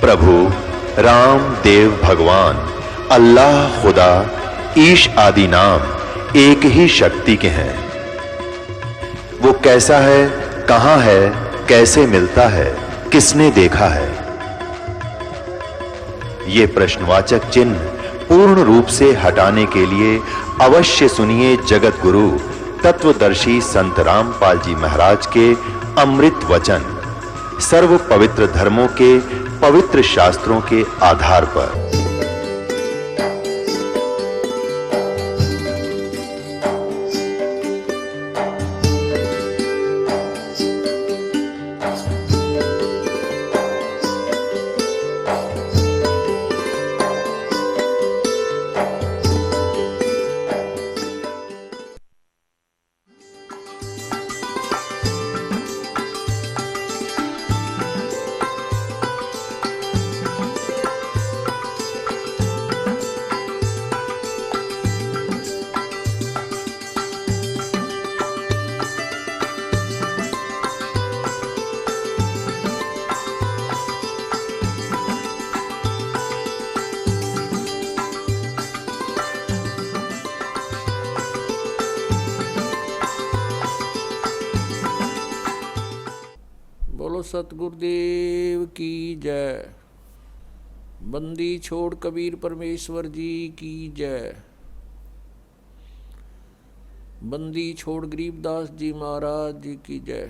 प्रभु राम देव भगवान अल्लाह खुदा ईश आदि नाम एक ही शक्ति के हैं। वो कैसा है, कहां है, कैसे मिलता है, किसने देखा है? ये प्रश्नवाचक चिन्ह पूर्ण रूप से हटाने के लिए अवश्य सुनिए जगत गुरु तत्वदर्शी संत रामपाल जी महाराज के अमृत वचन सर्व पवित्र धर्मों के पवित्र शास्त्रों के आधार पर। बोलो सतगुरुदेव की जय। बंदी छोड़ कबीर परमेश्वर जी की जय। बंदी छोड़ गरीबदास जी महाराज जी की जय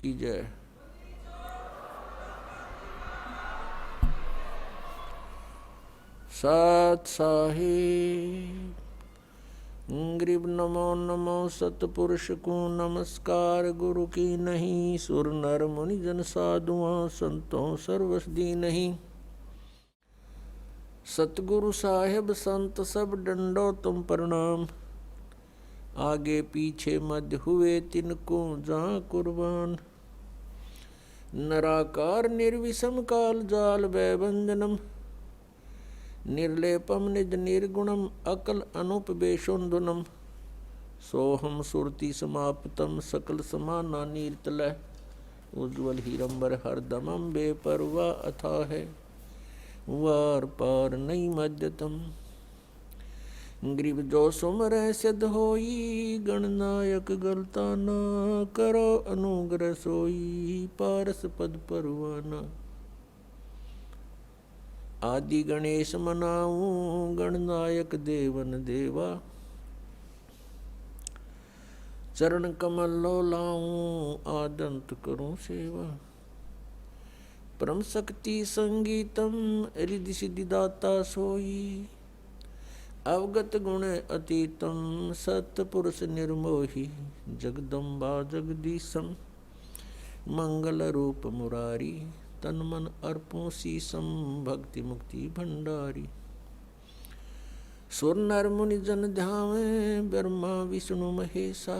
की जय। सत साहिब गरीब नमो नमो सतपुरुष को नमस्कार। गुरु की नहीं सुर नर मुनि जन साधुआं संतों सर्वस दी नहीं। सतगुरु साहेब संत सब डंडो तुम प्रणाम। आगे पीछे मध्य हुए तिनको जहाँ कुर्बान। नराकार निर्विषम काल जाल वैभंजनम। निर्लेपम निज निर्गुणम अकल अनुपवेशोन्धुनम। सोहम सुरति समाप्तम सकल समाना नीरतलय। उज्ज्वल हीरंबर हरदमम बेपरवा अथा है वार पार नहीं मध्यतम। ग्रीव जो सुमर सिद्ध होई गणनायक गलता ना। करो अनुग्रह सोई पारस पद परवाना। आदि गणेश मनाऊं गणनायक देवन देवा। चरण कमल लो लाऊं आदंत करूं सेवा। परम शक्ति संगीतम रिद्धि सिद्धि दाता सोई। अवगत गुण अतीतम सतपुरुष निर्मोही। जगदम्बा जगदीशम मंगल रूप मुरारी। तन मन अर्पों शीसम भक्ति मुक्ति भंडारी। सुर नर मुनि जन ध्यावे ब्रह्मा विष्णु महेशा।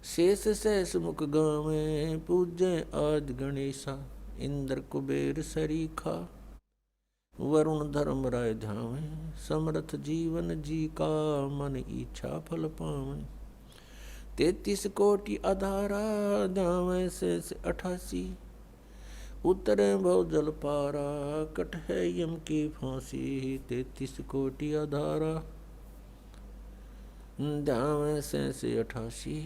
शेष सहस मुख गावे पूज्य आदि गणेशा। इंद्र कुबेर सरीखा वरुण धर्म राय ध्यावे। समर्थ जीवन जी का मन इच्छा फल पावे। 33 कोटि आधारा ध्यावे शेष 88। उतरे भव जल पारा कट है यम की फांसी। 33 कोटि आधारा ध्यावे से 88।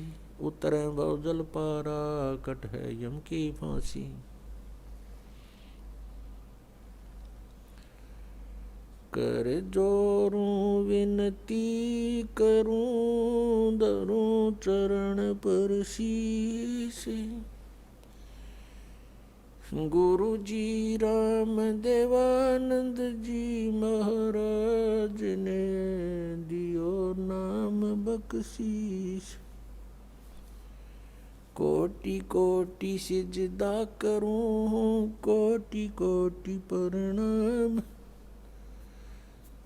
उतरे भव जल पारा कट है यम की फांसी। कर जोरूं विनती करूं धरूं चरण पर शीश। गुरु जी राम देवानंद जी महाराज ने दियो नाम बख्शीश। कोटि कोटि सिजदा करूं कोटि कोटि प्रणाम।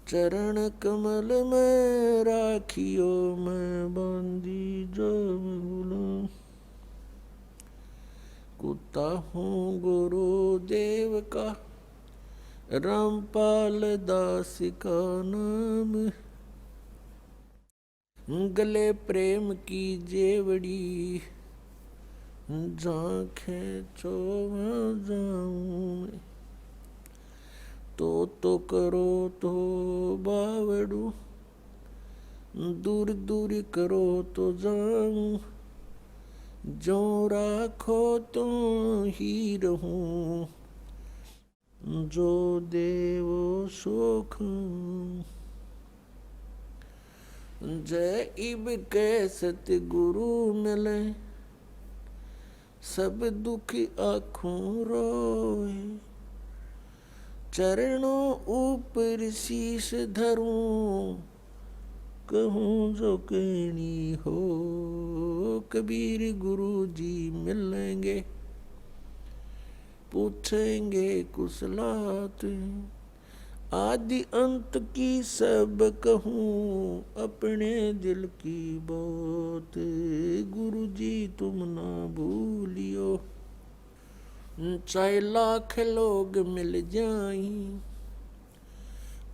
चरण कमल में राखियो मैं बंदी जो गुलाम। कुत्ता हूँ गुरुदेव का रामपाल दास का नाम। गले प्रेम की जेवड़ी झांखे चों जाऊं मैं, तो करो तो बावड़ू, दूर दूर करो तो जाऊं, जो राखो तो ही रहूं, जो देवो सुख। जय इब के सतगुरु मिले, सब दुख आँखों रोए, चरणों ऊपर शीश धरूं, कहूँ जो कहनी हो। कबीर गुरु जी मिलेंगे, पूछेंगे कुशलात, आदि अंत की सब कहूँ, अपने दिल की बात। गुरु जी तुम ना भूलियो, चाहे लाख लोग मिल जाएं,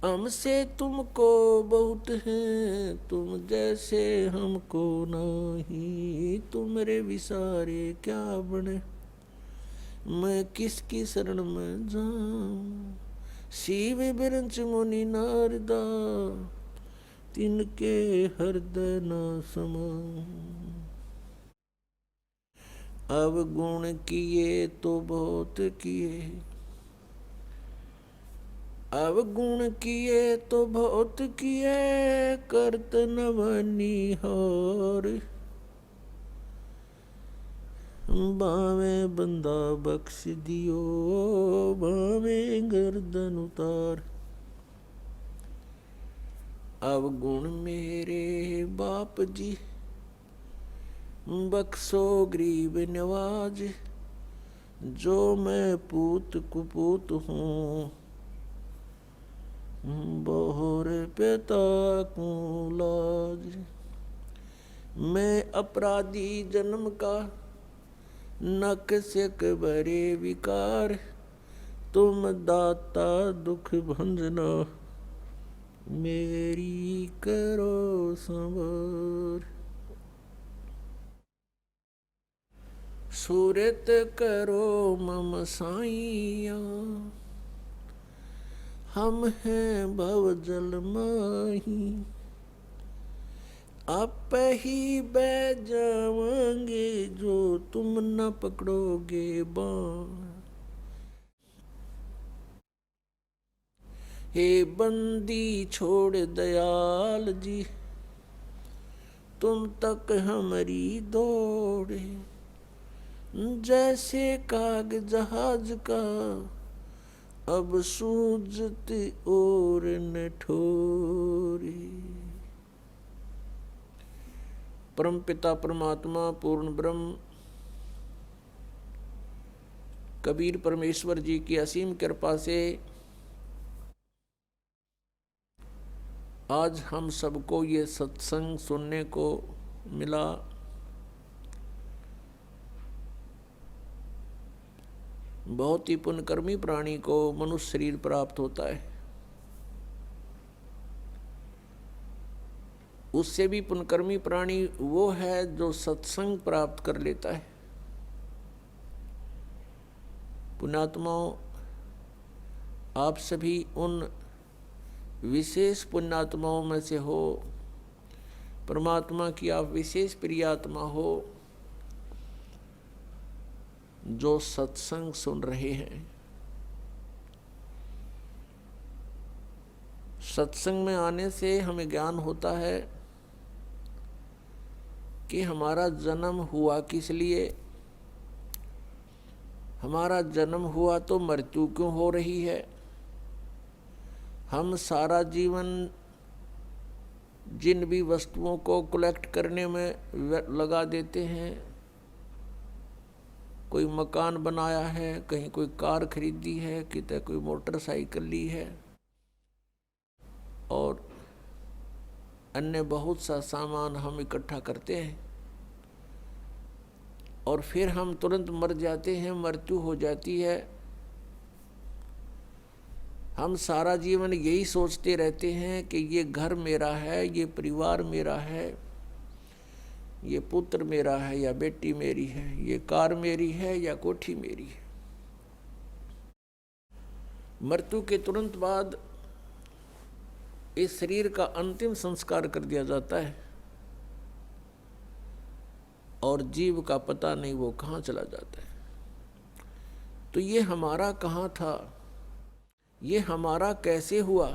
हमसे तुमको बहुत है, तुम जैसे हमको नहीं। तुमरे विसारे क्या बने, मैं किसकी शरण में जाऊं। शिव बिरंच मुनि नारदा, तिनके हृदय न समाऊं। अवगुण किए तो बहुत किए, अवगुण किए तो बहुत किए, करत नव निहार। बावे बंदा बख्श दियो, बावे गर्दन उतार। अवगुण मेरे बाप जी, बख्शो गरीब नवाज, जो मैं पूत कुपूत हूँ, बहुर पिता को लाज। मैं अपराधी जन्म का, नक सिक भरे विकार, तुम दाता दुख भंजना, मेरी करो संवार। सूरत करो मम साइया, हम हैं भव जल माही, आप ही बह जावांगे, जो तुम न पकड़ोगे बाण। हे बंदी छोड़ दयाल जी, तुम तक हमारी दौड़े, जैसे काग जहाज का, अब सूझत और न ठोरे। परम पिता परमात्मा पूर्ण ब्रह्म कबीर परमेश्वर जी की असीम कृपा से आज हम सबको ये सत्संग सुनने को मिला। बहुत ही पुण्यकर्मी प्राणी को मनुष्य शरीर प्राप्त होता है, उससे भी पुण्यकर्मी प्राणी वो है जो सत्संग प्राप्त कर लेता है। पुण्यात्माओं, आप सभी उन विशेष पुण्यात्माओं में से हो, परमात्मा की आप विशेष प्रियात्मा हो, जो सत्संग सुन रहे हैं। सत्संग में आने से हमें ज्ञान होता है कि हमारा जन्म हुआ किस लिए, हमारा जन्म हुआ तो मृत्यु क्यों हो रही है। हम सारा जीवन जिन भी वस्तुओं को कलेक्ट करने में लगा देते हैं, कोई मकान बनाया है, कहीं कोई कार खरीदी है, कितने कोई मोटरसाइकिल ली है, और अन्य बहुत सा सामान हम इकट्ठा करते हैं, और फिर हम तुरंत मर जाते हैं, मृत्यु हो जाती है। हम सारा जीवन यही सोचते रहते हैं कि ये घर मेरा है, ये परिवार मेरा है, ये पुत्र मेरा है या बेटी मेरी है, ये कार मेरी है या कोठी मेरी है। मृत्यु के तुरंत बाद इस शरीर का अंतिम संस्कार कर दिया जाता है और जीव का पता नहीं वो कहाँ चला जाता है। तो ये हमारा कहाँ था, ये हमारा कैसे हुआ,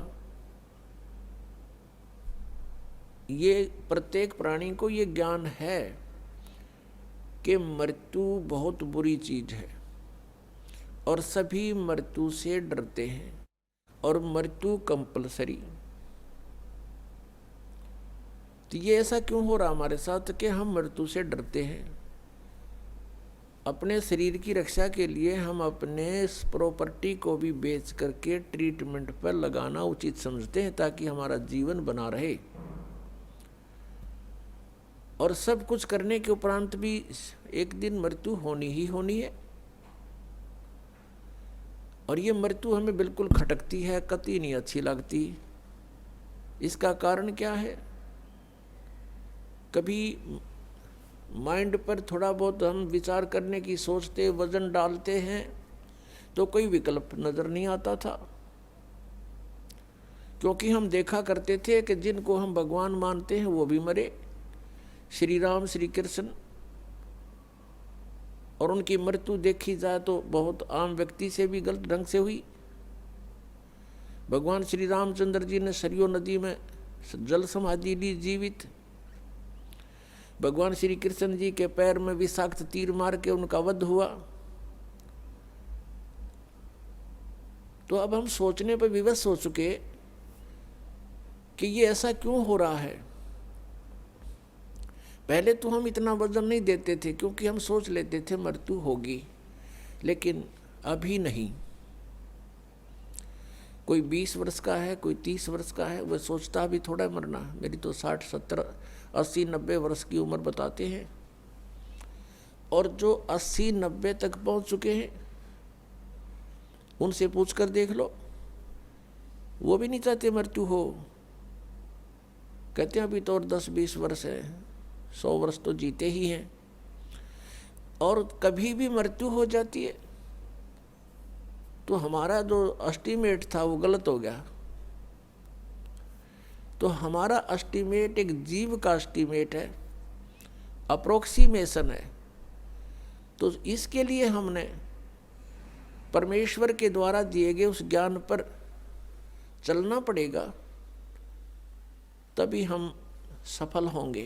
ये प्रत्येक प्राणी को ये ज्ञान है कि मृत्यु बहुत बुरी चीज है और सभी मृत्यु से डरते हैं और मृत्यु कंपलसरी। तो ये ऐसा क्यों हो रहा हमारे साथ कि हम मृत्यु से डरते हैं? अपने शरीर की रक्षा के लिए हम अपने प्रॉपर्टी को भी बेच करके ट्रीटमेंट पर लगाना उचित समझते हैं ताकि हमारा जीवन बना रहे, और सब कुछ करने के उपरांत भी एक दिन मृत्यु होनी ही होनी है। और ये मृत्यु हमें बिल्कुल खटकती है, कतई नहीं अच्छी लगती। इसका कारण क्या है? कभी माइंड पर थोड़ा बहुत हम विचार करने की सोचते, वजन डालते हैं तो कोई विकल्प नजर नहीं आता था, क्योंकि हम देखा करते थे कि जिनको हम भगवान मानते हैं वो भी मरे। श्री राम, श्री कृष्ण, और उनकी मृत्यु देखी जाए तो बहुत आम व्यक्ति से भी गलत ढंग से हुई। भगवान श्री रामचंद्र जी ने सरयू नदी में जल समाधि ली जीवित। भगवान श्री कृष्ण जी के पैर में विषाक्त तीर मार के उनका वध हुआ। तो अब हम सोचने पर विवश हो चुके कि ये ऐसा क्यों हो रहा है। पहले तो हम इतना वजन नहीं देते थे क्योंकि हम सोच लेते थे मृत्यु होगी, लेकिन अभी नहीं। कोई 20 वर्ष का है, कोई 30 वर्ष का है, वह सोचता अभी थोड़ा मरना। मेरी तो 60, 70, 80, 90 वर्ष की उम्र बताते हैं। और जो 80, 90 तक पहुंच चुके हैं उनसे पूछ कर देख लो, वो भी नहीं चाहते मृत्यु हो। कहते हैं अभी तो और 10-20 वर्ष है, 100 वर्ष तो जीते ही हैं। और कभी भी मृत्यु हो जाती है तो हमारा जो एस्टीमेट था वो गलत हो गया। तो हमारा एस्टीमेट एक जीव का एस्टीमेट है, अप्रोक्सीमेशन है। तो इसके लिए हमने परमेश्वर के द्वारा दिए गए उस ज्ञान पर चलना पड़ेगा, तभी हम सफल होंगे।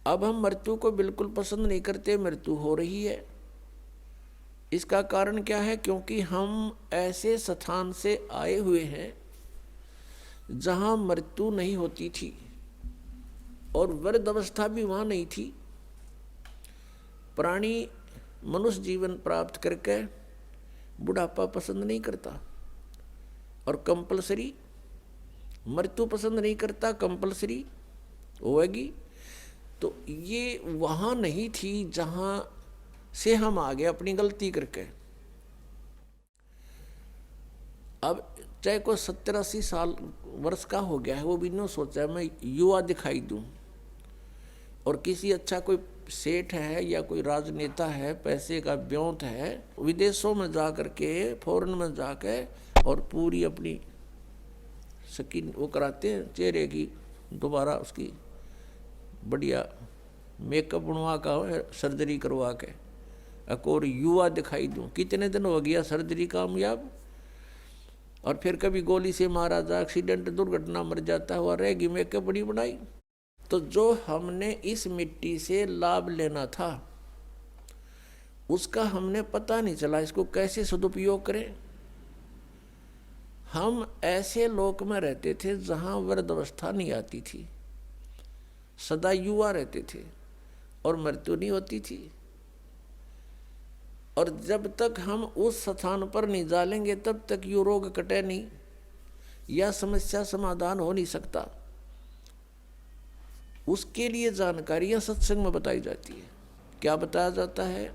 अब हम मृत्यु को बिल्कुल पसंद नहीं करते, मृत्यु हो रही है। इसका कारण क्या है? क्योंकि हम ऐसे स्थान से आए हुए हैं जहां मृत्यु नहीं होती थी और वृद्ध अवस्था भी वहां नहीं थी। प्राणी मनुष्य जीवन प्राप्त करके बुढ़ापा पसंद नहीं करता और कंपलसरी मृत्यु पसंद नहीं करता, कंपलसरी होगी। तो ये वहां नहीं थी जहां से हम आ गए अपनी गलती करके। अब चाहे कोई 70-80 साल वर्ष का हो गया है, वो भी नहीं सोचा मैं युवा दिखाई दूं, और किसी अच्छा कोई सेठ है या कोई राजनेता है, पैसे का ब्योंत है, विदेशों में जा करके, फॉरेन में जाके और पूरी अपनी स्किन वो कराते हैं चेहरे की, दोबारा उसकी बढ़िया मेकअप बनवा का सर्जरी करवा के और युवा दिखाई दूं। कितने दिन हो गया सर्जरी कामयाब, और फिर कभी गोली से मारा जा, एक्सीडेंट, दुर्घटना, मर जाता हुआ रहेगी, मेकअप बड़ी बनाई। तो जो हमने इस मिट्टी से लाभ लेना था उसका हमने पता नहीं चला, इसको कैसे सदुपयोग करें। हम ऐसे लोक में रहते थे जहां वृद्धावस्था नहीं आती थी, सदा युवा रहते थे और मृत्यु नहीं होती थी। और जब तक हम उस स्थान पर नहीं डालेंगे तब तक ये रोग कटे नहीं या समस्या समाधान हो नहीं सकता। उसके लिए जानकारियां सत्संग में बताई जाती है। क्या बताया जाता है?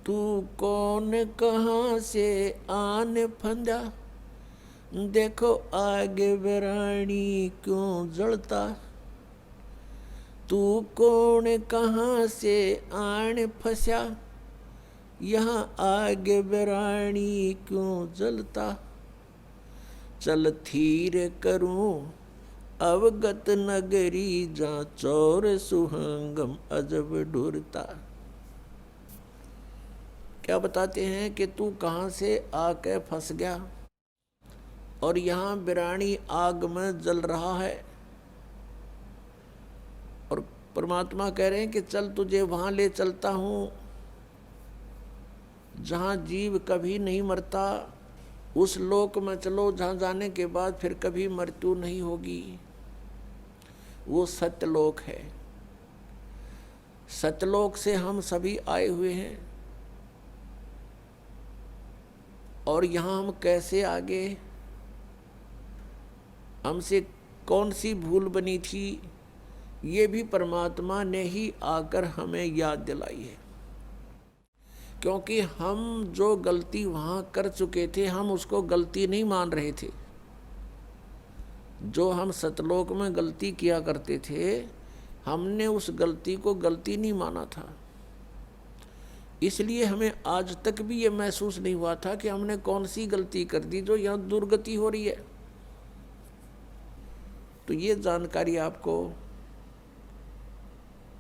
तू कौन कहाँ से आन फंदा, देखो आगे बिरानी क्यों जलता, तू कौन कहाँ से आन फंसा, यहाँ आगे बिरानी क्यों जलता, चल थीर करूं अवगत नगरी, जा चौर सुहंगम अजब ढूरता। क्या बताते हैं कि तू कहाँ से आके फंस गया और यहाँ बिरानी आग में जल रहा है। और परमात्मा कह रहे हैं कि चल तुझे वहाँ ले चलता हूँ जहाँ जीव कभी नहीं मरता, उस लोक में चलो जहाँ जाने के बाद फिर कभी मृत्यु नहीं होगी। वो सत्यलोक है। सत्यलोक से हम सभी आए हुए हैं और यहाँ हम कैसे आगे, हमसे कौन सी भूल बनी थी, ये भी परमात्मा ने ही आकर हमें याद दिलाई है। क्योंकि हम जो गलती वहाँ कर चुके थे हम उसको गलती नहीं मान रहे थे। जो हम सतलोक में गलती किया करते थे हमने उस गलती को गलती नहीं माना था। इसलिए हमें आज तक भी ये महसूस नहीं हुआ था कि हमने कौन सी गलती कर दी जो यहाँ दुर्गति हो रही है। तो ये जानकारी आपको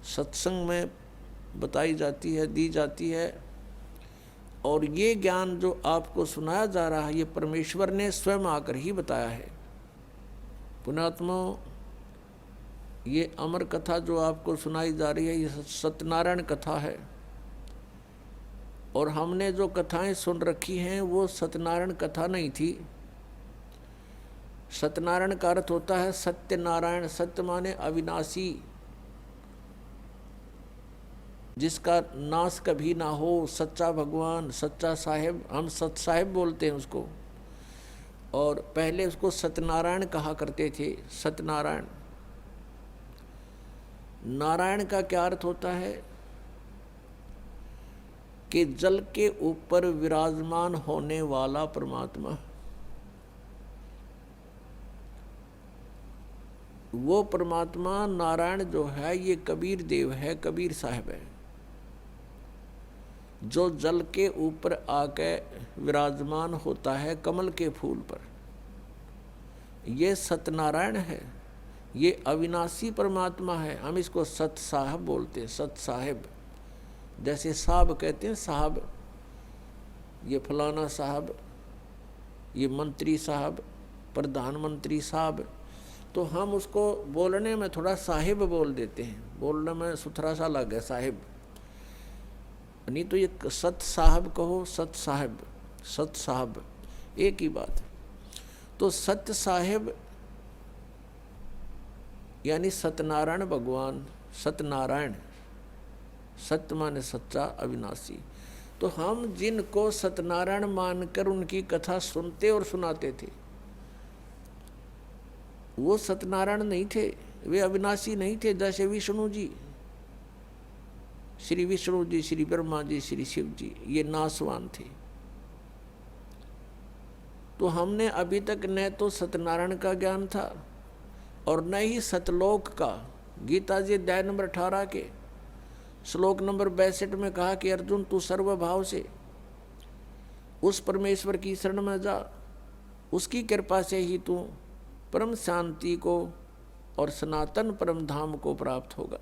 सत्संग में बताई जाती है, दी जाती है। और ये ज्ञान जो आपको सुनाया जा रहा है ये परमेश्वर ने स्वयं आकर ही बताया है। पुण्यात्मा, ये अमर कथा जो आपको सुनाई जा रही है ये सत्यनारायण कथा है। और हमने जो कथाएं सुन रखी हैं वो सत्यनारायण कथा नहीं थी। सत्यनारायण का अर्थ होता है सत्यनारायण। सत्य माने अविनाशी, जिसका नाश कभी ना हो, सच्चा भगवान, सच्चा साहिब। हम सत साहिब बोलते हैं उसको। और पहले उसको सत्यनारायण कहा करते थे। सत्यनारायण। नारायण का क्या अर्थ होता है कि जल के ऊपर विराजमान होने वाला परमात्मा। वो परमात्मा नारायण जो है ये कबीर देव है, कबीर साहब है, जो जल के ऊपर आके विराजमान होता है कमल के फूल पर। ये सत्यनारायण है, ये अविनाशी परमात्मा है। हम इसको सत साहब बोलते हैं, सत साहिब। जैसे साहब कहते हैं साहब, ये फलाना साहब, ये मंत्री साहब, प्रधानमंत्री साहब। तो हम उसको बोलने में थोड़ा साहिब बोल देते हैं, बोलने में सुथरा सा लगे साहिब। नहीं तो ये सत साहब कहो, सत साहब, सत साहब एक ही बात। तो सत्य साहिब यानी सत्यनारायण भगवान। सत्यनारायण, सत्य माने सच्चा, अविनाशी। तो हम जिनको सत्यनारायण मानकर उनकी कथा सुनते और सुनाते थे वो सत्यनारायण नहीं थे, वे अविनाशी नहीं थे। जैसे विष्णु जी, श्री विष्णु जी, श्री ब्रह्मा जी, श्री शिव जी, ये नासवान थे। तो हमने अभी तक न तो सत्यनारायण का ज्ञान था और न ही सतलोक का। गीता जी अध्याय नंबर 18 के श्लोक नंबर 62 में कहा कि अर्जुन तू सर्वभाव से उस परमेश्वर की शरण में जा, उसकी कृपा से ही तू परम शांति को और सनातन परम धाम को प्राप्त होगा।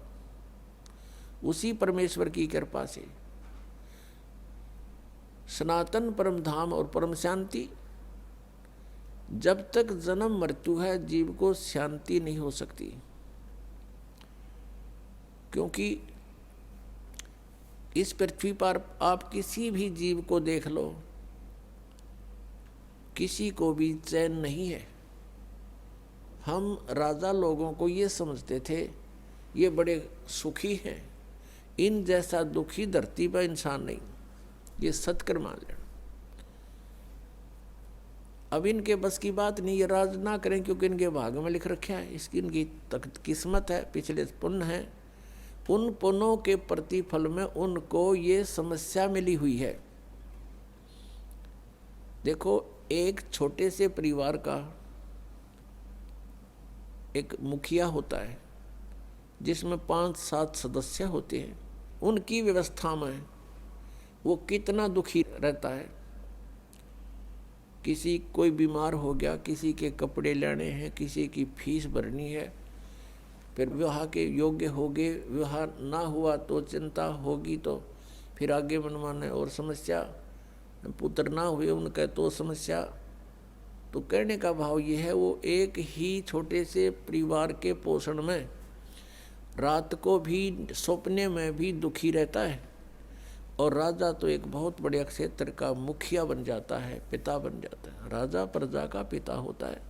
उसी परमेश्वर की कृपा से सनातन परम धाम और परम शांति। जब तक जन्म मृत्यु है जीव को शांति नहीं हो सकती, क्योंकि इस पृथ्वी पर आप किसी भी जीव को देख लो, किसी को भी चैन नहीं है। हम राजा लोगों को ये समझते थे ये बड़े सुखी हैं, इन जैसा दुखी धरती पर इंसान नहीं। ये सत्कर मान लेना। अब इनके बस की बात नहीं, ये राज ना करें क्योंकि इनके भाग में लिख रखा है, इसकी इनकी किस्मत है, पिछले पुण्य है। उन पुण्यों के प्रतिफल में उनको ये समस्या मिली हुई है। देखो एक छोटे से परिवार का एक मुखिया होता है जिसमें 5-7 सदस्य होते हैं, उनकी व्यवस्था में वो कितना दुखी रहता है। किसी कोई बीमार हो गया, किसी के कपड़े लेने हैं, किसी की फीस भरनी है, फिर विवाह के योग्य हो गए, विवाह ना हुआ तो चिंता होगी, तो फिर आगे मनमाने और समस्या, पुत्र ना हुए उनका तो समस्या। तो कहने का भाव ये है, वो एक ही छोटे से परिवार के पोषण में रात को भी सपने में भी दुखी रहता है। और राजा तो एक बहुत बड़े क्षेत्र का मुखिया बन जाता है, पिता बन जाता है, राजा प्रजा का पिता होता है।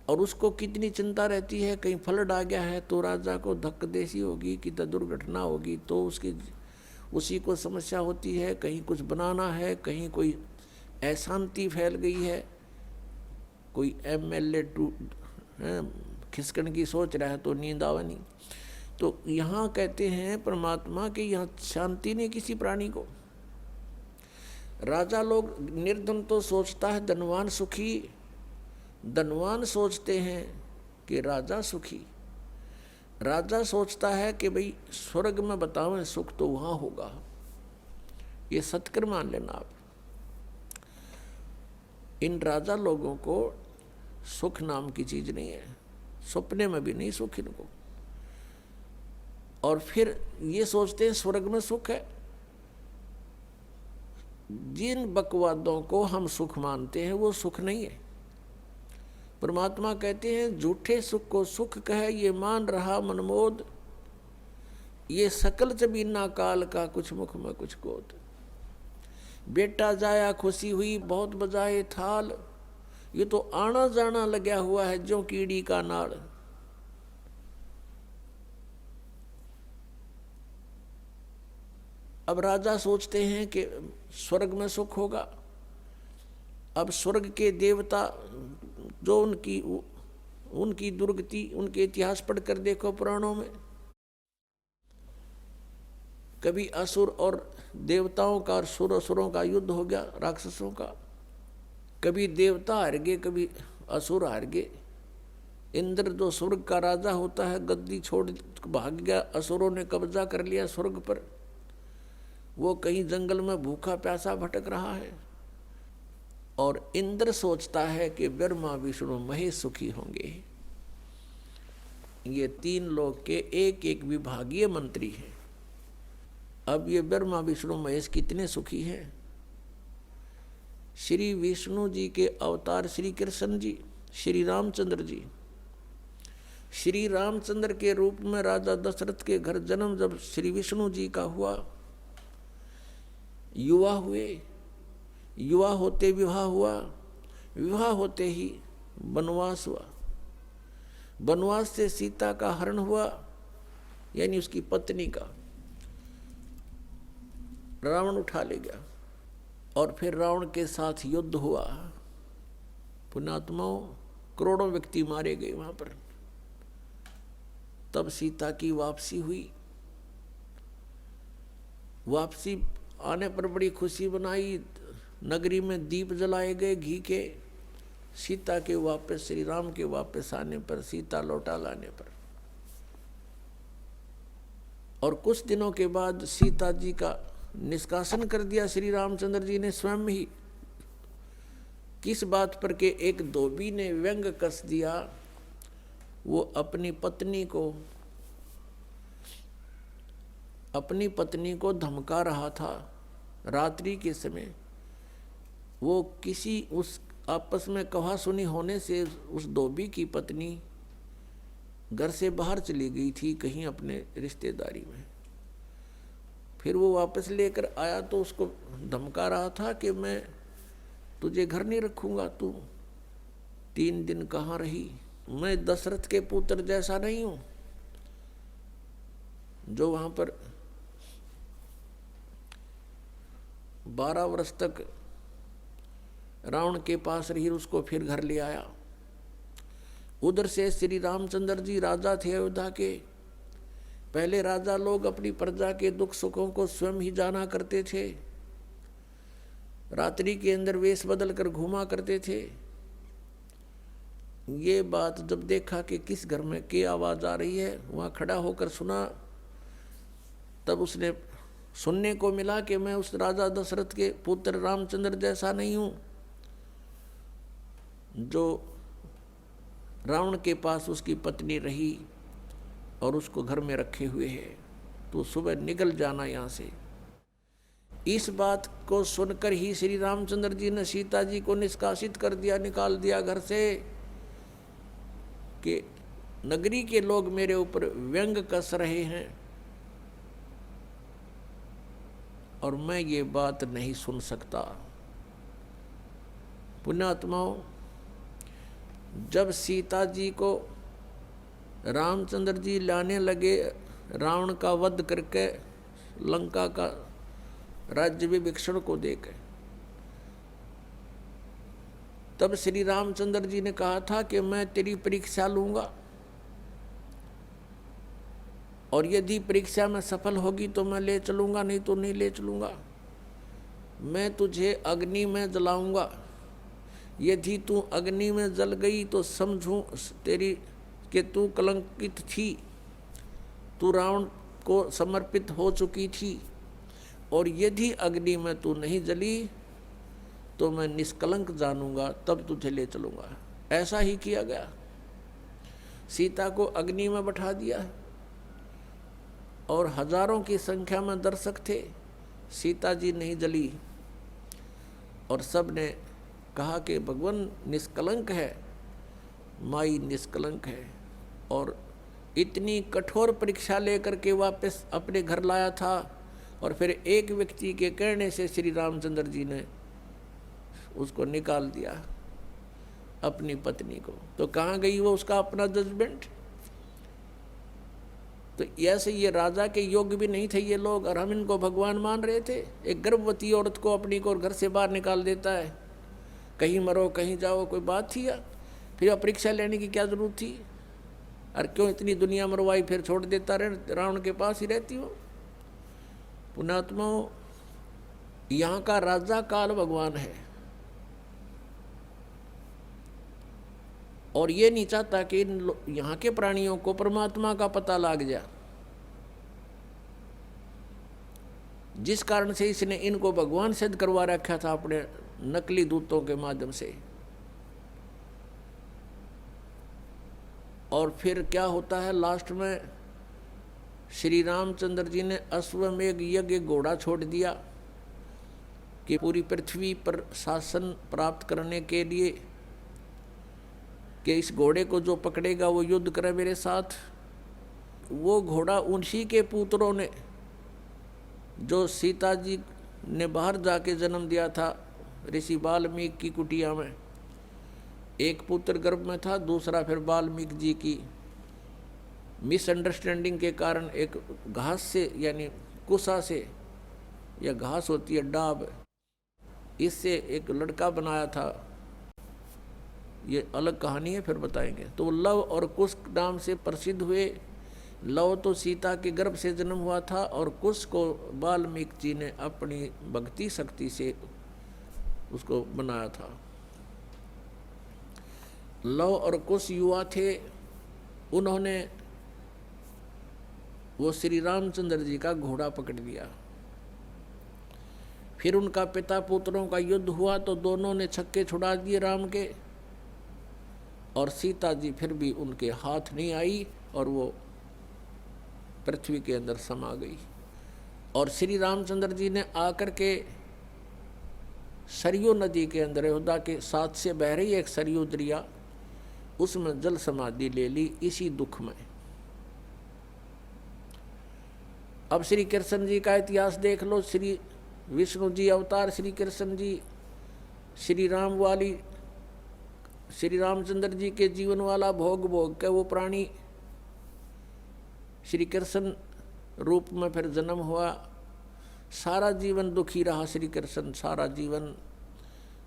और उसको कितनी चिंता रहती है, कहीं फ्लड आ गया है तो राजा को धक्कदेसी होगी कि दुर्घटना होगी तो उसी को समस्या होती है, कहीं कुछ बनाना है, कहीं कोई अशांति फैल गई है, कोई MLA खिसकन की सोच रहा है तो नींद आवा नहीं। तो यहाँ कहते हैं परमात्मा कि यहाँ शांति नहीं किसी प्राणी को। राजा लोग निर्धन तो सोचता है धनवान सुखी, धनवान सोचते हैं कि राजा सुखी, राजा सोचता है कि भाई स्वर्ग में बताओ सुख तो वहाँ होगा। ये सत्कर मान लेना आप। इन राजा लोगों को सुख नाम की चीज नहीं है, सपने में भी नहीं सुख इनको। और फिर ये सोचते हैं स्वर्ग में सुख है। जिन बकवादों को हम सुख मानते हैं वो सुख नहीं है। परमात्मा कहते हैं झूठे सुख को सुख कहे ये मान रहा मनमोद, ये सकल जबीना काल का कुछ मुख में कुछ गोद। बेटा जाया खुशी हुई बहुत बजाए थाल, ये तो आना जाना लगा हुआ है जो कीड़ी का नाड़। अब राजा सोचते हैं कि स्वर्ग में सुख होगा। अब स्वर्ग के देवता जो उनकी दुर्गति, उनके इतिहास पढ़कर देखो पुराणों में, कभी असुर और देवताओं का और असुरों का युद्ध हो गया, राक्षसों का। कभी देवता हार गए, कभी असुर हार गए। इंद्र जो स्वर्ग का राजा होता है गद्दी छोड़ भाग गया, असुरों ने कब्जा कर लिया स्वर्ग पर। वो कहीं जंगल में भूखा प्यासा भटक रहा है। और इंद्र सोचता है कि ब्रह्मा विष्णु महेश सुखी होंगे। ये 3 लोग के एक एक विभागीय मंत्री हैं। अब ये ब्रह्मा विष्णु महेश कितने सुखी हैं। श्री विष्णु जी के अवतार श्री कृष्ण जी, श्री रामचंद्र जी, श्री रामचंद्र के रूप में राजा दशरथ के घर जन्म जब श्री विष्णु जी का हुआ, युवा हुए, युवा होते विवाह हुआ, विवाह होते ही वनवास हुआ, वनवास से सीता का हरण हुआ, यानी उसकी पत्नी का रावण उठा ले गया। और फिर रावण के साथ युद्ध हुआ, पुण्यात्माओं करोड़ों व्यक्ति मारे गए वहां पर। तब सीता की वापसी हुई। वापसी आने पर बड़ी खुशी बनाई, नगरी में दीप जलाए गए घी के। सीता के वापस, श्री राम के वापस आने पर, सीता लौटा लाने पर। और कुछ दिनों के बाद सीता जी का निष्कासन कर दिया श्री रामचंद्र जी ने स्वयं ही। किस बात पर के एक धोबी ने व्यंग कस दिया, वो अपनी पत्नी को धमका रहा था रात्रि के समय। वो किसी उस आपस में कहा सुनी होने से उस धोबी की पत्नी घर से बाहर चली गई थी कहीं अपने रिश्तेदारी में। फिर वो वापस लेकर आया तो उसको धमका रहा था कि मैं तुझे घर नहीं रखूंगा, तू 3 दिन कहाँ रही। मैं दशरथ के पुत्र जैसा नहीं हूं जो वहां पर 12 वर्ष तक रावण के पास रही, उसको फिर घर ले आया। उधर से श्री रामचंद्र जी राजा थे अयोध्या के। पहले राजा लोग अपनी प्रजा के दुख सुखों को स्वयं ही जाना करते थे। रात्रि के अंदर वेश बदल कर घूमा करते थे। ये बात जब देखा कि किस घर में की आवाज आ रही है, वहां खड़ा होकर सुना, तब उसने सुनने को मिला कि मैं उस राजा दशरथ के पुत्र रामचंद्र जैसा नहीं हूं जो रावण के पास उसकी पत्नी रही और उसको घर में रखे हुए है, तो सुबह निकल जाना यहाँ से। इस बात को सुनकर ही श्री रामचंद्र जी ने सीता जी को निष्कासित कर दिया, निकाल दिया घर से, कि नगरी के लोग मेरे ऊपर व्यंग कस रहे हैं और मैं ये बात नहीं सुन सकता। पुण्यात्माओं, जब सीता जी को रामचंद्र जी लाने लगे रावण का वध करके लंका का राज्य विभीषण को देकर, तब श्री रामचंद्र जी ने कहा था कि मैं तेरी परीक्षा लूंगा और यदि परीक्षा में सफल होगी तो मैं ले चलूंगा, नहीं तो नहीं ले चलूंगा। मैं तुझे अग्नि में जलाऊंगा, यदि तू अग्नि में जल गई तो समझूं तेरी कि तू कलंकित थी, तू रावण को समर्पित हो चुकी थी, और यदि अग्नि में तू नहीं जली तो मैं निष्कलंक जानूंगा, तब तुझे ले चलूंगा। ऐसा ही किया गया। सीता को अग्नि में बैठा दिया और हजारों की संख्या में दर्शक थे, सीता जी नहीं जली और सब ने कहा कि भगवान निष्कलंक है, माई निष्कलंक है। और इतनी कठोर परीक्षा लेकर के वापस अपने घर लाया था और फिर एक व्यक्ति के कहने से श्री रामचंद्र जी ने उसको निकाल दिया, अपनी पत्नी को। तो कहाँ गई वो उसका अपना जजमेंट? तो ऐसे ये राजा के योग्य भी नहीं थे ये लोग, और हम इनको भगवान मान रहे थे। एक गर्भवती औरत को अपनी को घर से बाहर निकाल देता है, कहीं मरो कहीं जाओ, कोई बात थी? या फिर परीक्षा लेने की क्या जरूरत थी? और क्यों इतनी दुनिया मरवाई, फिर छोड़ देता रहे, रावण के पास ही रहती हो। पुण्यात्माओं, यहाँ का राजा काल भगवान है और ये नहीं चाहता कि यहाँ के प्राणियों को परमात्मा का पता लग जाए, जिस कारण से इसने इनको भगवान सिद्ध करवा रखा था अपने नकली दूतों के माध्यम से। और फिर क्या होता है लास्ट में, श्री रामचंद्र जी ने अश्वमेघ यज्ञ घोड़ा छोड़ दिया कि पूरी पृथ्वी पर शासन प्राप्त करने के लिए कि इस घोड़े को जो पकड़ेगा वो युद्ध करे मेरे साथ। वो घोड़ा उन्हीं के पुत्रों ने, जो सीता जी ने बाहर जाके जन्म दिया था ऋषि वाल्मीकि की कुटिया में, एक पुत्र गर्भ में था, दूसरा फिर वाल्मीकि जी की मिसअंडरस्टैंडिंग के कारण एक घास से यानी कुसा से, या घास होती है डाब, इससे एक लड़का बनाया था। ये अलग कहानी है, फिर बताएंगे। तो लव और कुश नाम से प्रसिद्ध हुए। लव तो सीता के गर्भ से जन्म हुआ था और कुश को वाल्मीकि जी ने अपनी भक्ति शक्ति से उसको बनाया था। लव और कुश युवा थे, उन्होंने वो श्री रामचंद्र जी का घोड़ा पकड़ लिया। फिर उनका पिता पुत्रों का युद्ध हुआ तो दोनों ने छक्के छुड़ा दिए राम के, और सीता जी फिर भी उनके हाथ नहीं आई और वो पृथ्वी के अंदर समा गई। और श्री रामचंद्र जी ने आकर के सरयू नदी के अंदर, अयोध्या के साथ से बह रही एक सरयू दरिया, उसमें जल समाधि ले ली इसी दुख में। अब श्री कृष्ण जी का इतिहास देख लो। श्री विष्णु जी अवतार, श्री कृष्ण जी श्री राम वाली, श्री रामचंद्र जी के जीवन वाला भोग भोग के वो प्राणी श्री कृष्ण रूप में फिर जन्म हुआ। सारा जीवन दुखी रहा श्री कृष्ण, सारा जीवन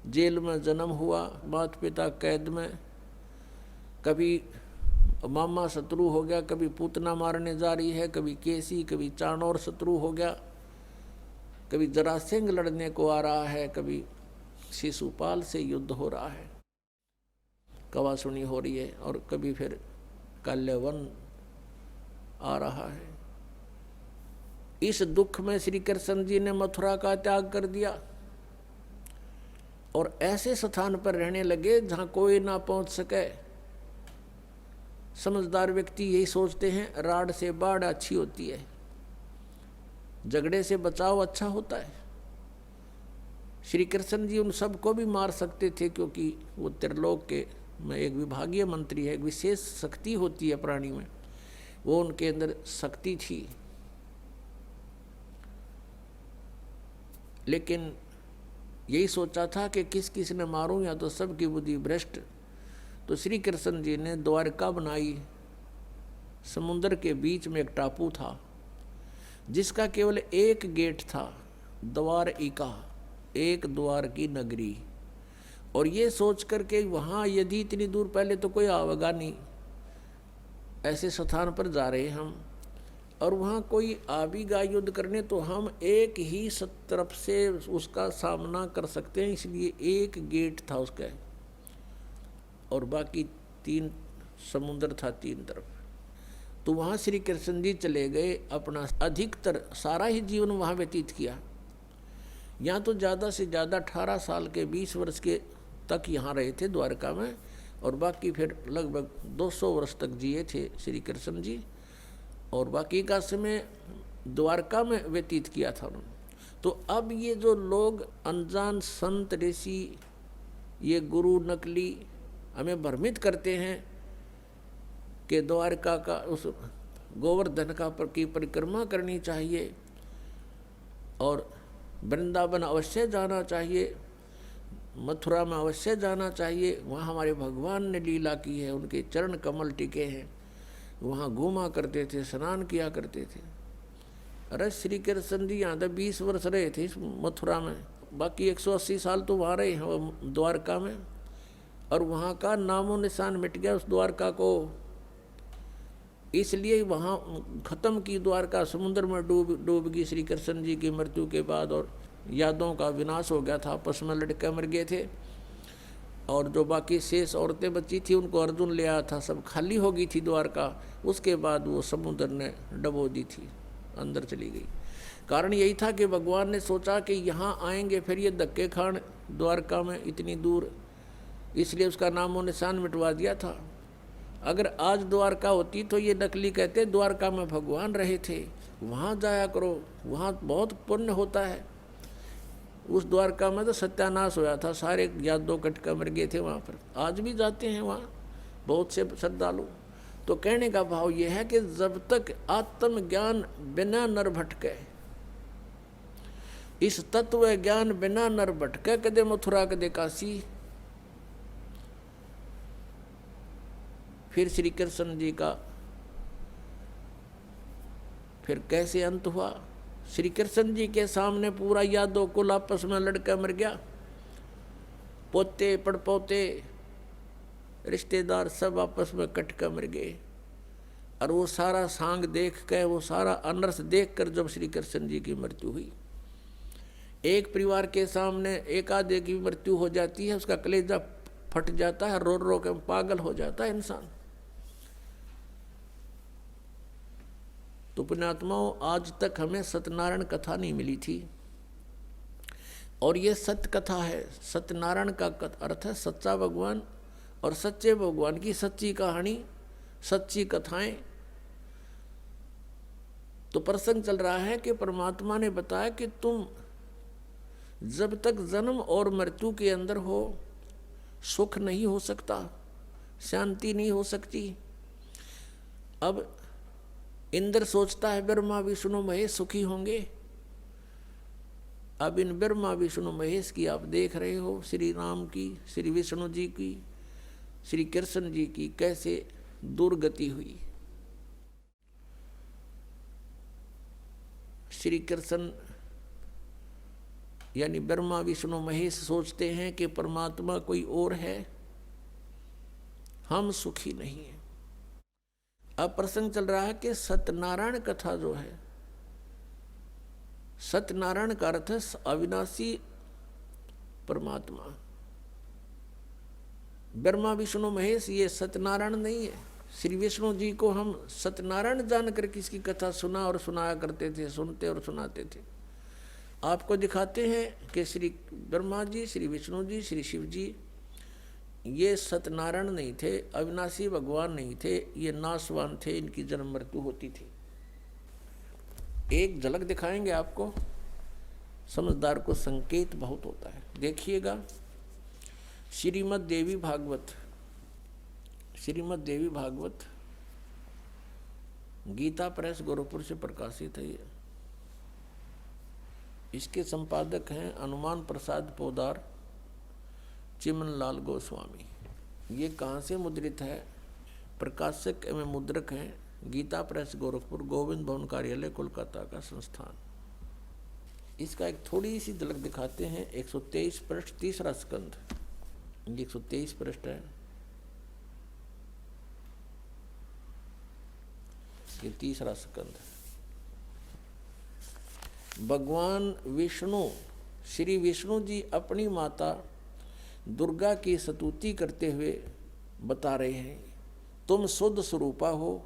जेल में जन्म हुआ, माता पिता कैद में, कभी मामा शत्रु हो गया, कभी पूतना मारने जा रही है, कभी केसी, कभी चाणोर शत्रु हो गया, कभी जरासेंग लड़ने को आ रहा है, कभी शिशुपाल से युद्ध हो रहा है, कवासुनी हो रही है, और कभी फिर काल्यवन आ रहा है। इस दुख में श्री कृष्ण जी ने मथुरा का त्याग कर दिया और ऐसे स्थान पर रहने लगे जहां कोई ना पहुंच सके। समझदार व्यक्ति यही सोचते हैं, राड से बाढ़ अच्छी होती है, झगड़े से बचाव अच्छा होता है। श्री कृष्ण जी उन सबको भी मार सकते थे, क्योंकि वो त्रिलोक के में एक विभागीय मंत्री है, एक विशेष शक्ति होती है प्राणी में, वो उनके अंदर शक्ति थी। लेकिन यही सोचा था कि किस किस ने मारूं, या तो सबकी बुद्धि भ्रष्ट। तो श्री कृष्ण जी ने द्वारका बनाई। समुद्र के बीच में एक टापू था जिसका केवल एक गेट था, द्वारिका, एक द्वार की नगरी। और ये सोच करके वहाँ यदि इतनी दूर, पहले तो कोई आवेगा नहीं, ऐसे स्थान पर जा रहे हम, और वहाँ कोई आवेगा युद्ध करने तो हम एक ही तरफ से उसका सामना कर सकते हैं, इसलिए एक गेट था उसका, और बाकी 3 समुद्र था 3 तरफ। तो वहाँ श्री कृष्ण जी चले गए, अपना अधिकतर सारा ही जीवन वहाँ व्यतीत किया। यहाँ तो ज़्यादा से ज़्यादा 18 साल के 20 वर्ष के तक यहाँ रहे थे द्वारका में, और बाकी फिर लगभग 200 वर्ष तक जिए थे श्री कृष्ण जी, और बाकी का समय द्वारका में व्यतीत किया था उन्होंने। तो अब ये जो लोग अनजान संत ऋषि, ये गुरु नकली हमें भ्रमित करते हैं कि द्वारका का उस गोवर्धन का की परिक्रमा करनी चाहिए और वृंदावन अवश्य जाना चाहिए, मथुरा में अवश्य जाना चाहिए, वहाँ हमारे भगवान ने लीला की है, उनके चरण कमल टिके हैं, वहाँ घूमा करते थे, स्नान किया करते थे। अरे श्री कृष्ण जी यहाँ तो 20 वर्ष रहे थे इस मथुरा में, बाकी 180 साल तो वहाँ रहे हैं द्वारका में, और वहाँ का नामो निशान मिट गया उस द्वारका को। इसलिए वहाँ खत्म की द्वारका, समुद्र में डूब गई श्री कृष्ण जी की मृत्यु के बाद, और यादों का विनाश हो गया था, आपस में लड़के मर गए थे, और जो बाकी शेष औरतें बची थी उनको अर्जुन ले आया था, सब खाली हो गई थी द्वारका। उसके बाद वो समुद्र ने डबो दी थी, अंदर चली गई। कारण यही था कि भगवान ने सोचा कि यहाँ आएंगे फिर ये धक्के खान द्वारका में इतनी दूर, इसलिए उसका नामो निशान मिटवा दिया था। अगर आज द्वारका होती तो ये नकली कहते द्वारका में भगवान रहे थे, वहाँ जाया करो, वहाँ बहुत पुण्य होता है। उस द्वारका में तो सत्यानाश होया था, सारे यादव कटका मर गए थे वहाँ पर। आज भी जाते हैं वहाँ बहुत से श्रद्धालु। तो कहने का भाव यह है कि जब तक आत्मज्ञान बिना नर भटके, इस तत्व ज्ञान बिना नर भटके, कदे मथुरा कदे काशी। फिर श्री कृष्ण जी का फिर कैसे अंत हुआ? श्री कृष्ण जी के सामने पूरा यादव कुल आपस में लड़का मर गया, पोते पड़पोते रिश्तेदार सब आपस में कट कर मर गए। और वो सारा सांग देख कर, वो सारा अनर्थ देख कर जब श्री कृष्ण जी की मृत्यु हुई, एक परिवार के सामने एक आधे की मृत्यु हो जाती है, उसका कलेजा फट जाता है, रो रो के पागल हो जाता है इंसान। तो पुण्यात्माओं, आज तक हमें सत्यनारायण कथा नहीं मिली थी, और ये सत्य कथा है। सत्यनारायण का अर्थ है सच्चा भगवान, और सच्चे भगवान की सच्ची कहानी, सच्ची कथाएं। तो प्रसंग चल रहा है कि परमात्मा ने बताया कि तुम जब तक जन्म और मृत्यु के अंदर हो, सुख नहीं हो सकता, शांति नहीं हो सकती। अब इंद्र सोचता है ब्रह्मा विष्णु महेश सुखी होंगे। अब इन ब्रह्मा विष्णु महेश की आप देख रहे हो, श्री राम की, श्री विष्णु जी की, श्री कृष्ण जी की कैसे दुर्गति हुई। श्री कृष्ण यानी ब्रह्मा विष्णु महेश सोचते हैं कि परमात्मा कोई और है, हम सुखी नहीं हैं। अब प्रसंग चल रहा है कि सत्यनारायण कथा जो है सत्यनारायण का अर्थ है अविनाशी परमात्मा। ब्रह्मा विष्णु महेश ये सत्यनारायण नहीं है। श्री विष्णु जी को हम सत्यनारायण जानकर किसकी कथा सुना और सुनाया करते थे, सुनते और सुनाते थे। आपको दिखाते हैं कि श्री ब्रह्मा जी, श्री विष्णु जी, श्री शिव जी ये सत्यनारायण नहीं थे, अविनाशी भगवान नहीं थे, ये नाशवान थे, इनकी जन्म मृत्यु होती थी। एक झलक दिखाएंगे आपको, समझदार को संकेत बहुत होता है। देखिएगा श्रीमद् देवी भागवत, श्रीमद् देवी भागवत गीता प्रेस गोरखपुर से प्रकाशित है। ये इसके संपादक हैं हनुमान प्रसाद पोदार, चिमनलाल गोस्वामी। ये कहाँ से मुद्रित है? प्रकाशक एवं मुद्रक हैं गीता प्रेस गोरखपुर, गोविंद भवन कार्यालय कोलकाता का संस्थान। इसका एक थोड़ी सी झलक दिखाते हैं। 123 पृष्ठ, तीसरा स्कंध, 123 पृष्ठ है, ये तीसरा स्कंध। भगवान विष्णु, श्री विष्णु जी अपनी माता दुर्गा की स्तुति करते हुए बता रहे हैं, तुम शुद्ध स्वरूपा हो,